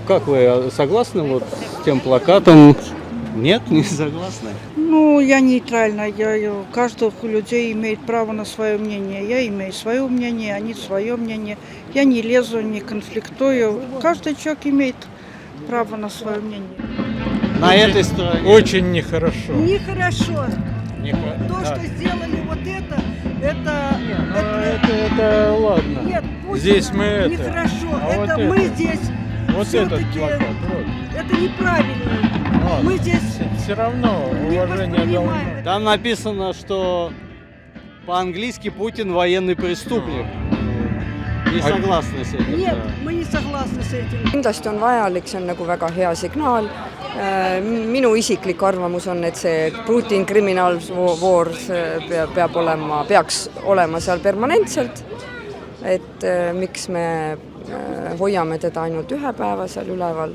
Как вы согласны вот с тем плакатом? Нет, не согласны? Ну, я нейтральна. Каждый людей имеет право на свое мнение. Я имею свое мнение, они свое мнение. Я не лезу, не конфликтую. Каждый человек имеет право на свое мнение. На этой стороне. Очень нехорошо. Нехорошо. То, Да. что сделали вот это Это ладно. нет, пусть Здесь это мы это. нехорошо. А вот это мы это. здесь Вот всё-таки этот плакат. Вот. это неправильно. Ладно. Мы здесь Все равно не уважение должно. воспринимаем. Там написано, что по-английски Путин военный преступник. Не согласны с этим? Нет, да. мы не согласны с этим. Kindlasti on vajalik, see on nagu väga hea signaal. Minu isiklik arvamus on, et see Putin Criminal Wars peaks olema seal permanentselt. Et miks me hoiame teda ainult ühe päeva seal üleval.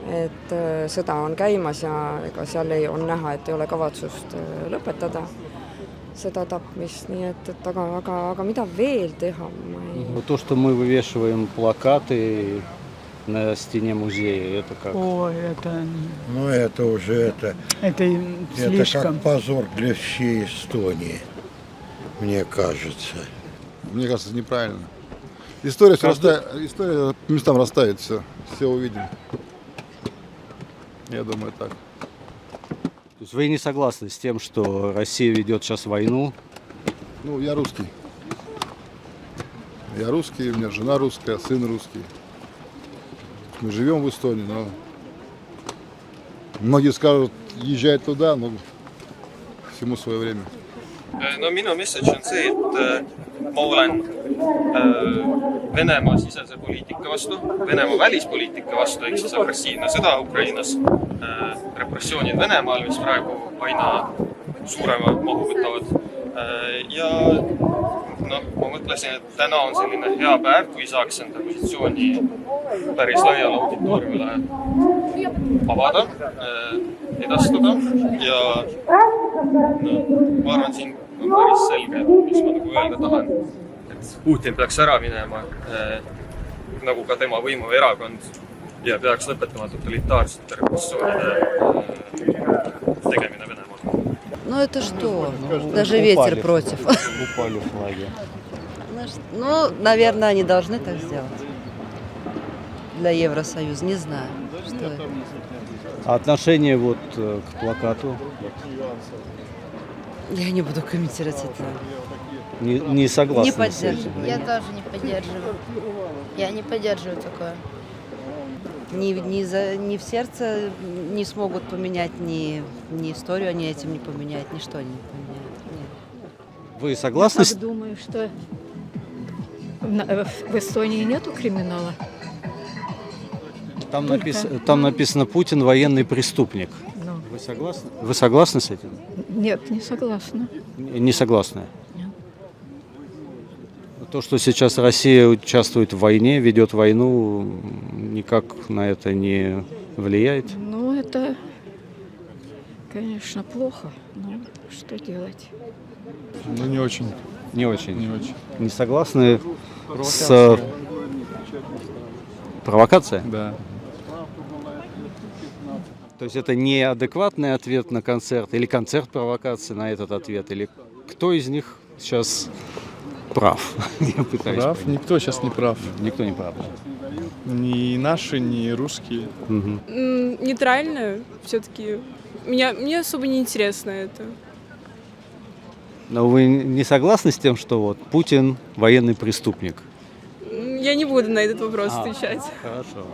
Et sõda on käimas ja ega seal on näha, et ei ole kavatsust lõpetada seda tapmist, nii et aga mida veel teha? Вот то, что мы вывешиваем плакаты на стене музея, это как? Ой, это Ну, это уже это слишком. как позор для всей Эстонии, мне кажется. Мне кажется, это неправильно. История по местам расставит все увидим. Я думаю, так. То есть вы не согласны с тем, что Россия ведет сейчас войну? Ну, я русский. Я русский, у меня жена русская, сын русский. Мы живем в Эстонии, но многие скажут, езжай туда, но всему свое время. No minu message on see, et ma olen Venemaa sisese poliitika vastu, Venemaa välispoliitika vastu, ehk siis agressiivne sõda Ukrainas, repressioonid Venemaal, mis praegu aina suurema mahu võtavad. Ja ma mõtlesin, et täna on selline hea päev, kui saaks enda positsiooni päris laiale auditooriumile avada, edastada ja ma arvan, siin on päris selge, mis ma nagu öelda tahan, et Putin peaks ära minema, nagu ka tema võimuv erakond ja peaks lõpetama totalitaarsete repressioonide tegemine Venemaal. Ну это что? Даже ветер против. Упали флаги. Ну, наверное, они должны так сделать. Для Евросоюза, не знаю. Что это. А отношение вот к плакату? Я не буду комментировать это. Не согласны Не с этим? поддерживаю. Я тоже не поддерживаю. Я не поддерживаю такое. Ни в сердце не смогут поменять, ни историю они этим не поменяют, ничто они не поменяют. Нет. Вы согласны? Я думаю, что в Эстонии нету криминала. Там написано Путин военный преступник. Ну. Вы согласны? Вы согласны с этим? Нет, не согласна. Не согласны? Нет. То, что сейчас Россия участвует в войне, ведет войну, никак на это не влияет? Ну, это, конечно, плохо. Но что делать? Ну, не очень. Не очень. Не очень. Не согласны с провокацией? Да. То есть это неадекватный ответ на концерт или концерт провокации на этот ответ? Или кто из них сейчас прав? Я пытаюсь Прав? понять. Никто сейчас не прав. Никто не прав. Ни наши, ни русские. Мгм. Нейтрально все-таки. Мне особо не интересно это. Но вы не согласны с тем, что вот Путин военный преступник? Я не буду на этот вопрос отвечать. Хорошо.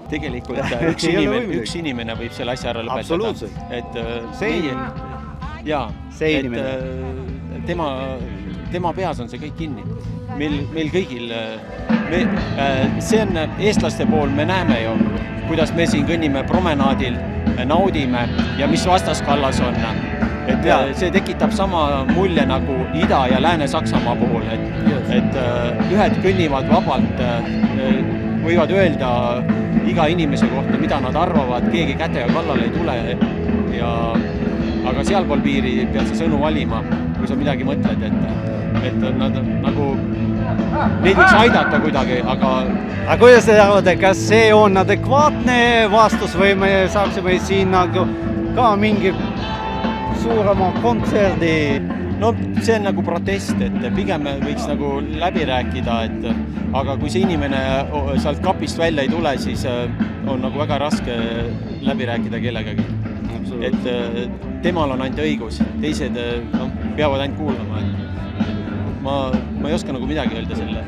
Tegelikult Ei ole võimalik. üks inimene võib selle asja ära lõpetada. Absoluutselt. Et See jaa, See et inimene. tema peas on see kõik kinni. Meil kõigil, see on eestlaste pool, me näeme ju, kuidas me siin kõnnime promenaadil, naudime ja mis vastaskallas on. Et see tekitab sama mulje nagu Ida- ja Lääne-Saksamaa puhul, et ühed kõnnivad vabalt, võivad öelda iga inimese kohta, mida nad arvavad, keegi kätega kallale ei tule. Aga sealpool piiri pead sa sõnu valima, kui sa midagi mõtled, et nad nagu neid võiks aidata kuidagi, aga kuidas te arvate, kas see on adekvaatne vastus või me saaksime siin nagu ka mingi suurema kontserdi? no see on nagu protest, et pigem võiks nagu läbi rääkida, aga kui see inimene sealt kapist välja ei tule, siis on nagu väga raske läbi rääkida kellegagi. Et temal on ainult õigus, teised peavad ainult kuulama. Ma ei oska nagu midagi öelda selle.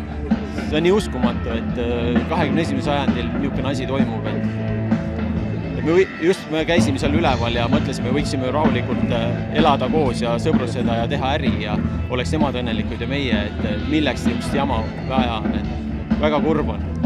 See on nii uskumatu, et 21. sajandil niisugune asi toimub. Me käisime seal üleval ja mõtlesime, võiksime rahulikult elada koos ja sõbruseda ja teha äri ja oleks nemad õnnelikud ja meie, et milleks niisugust jama vaja on. Väga kurb on.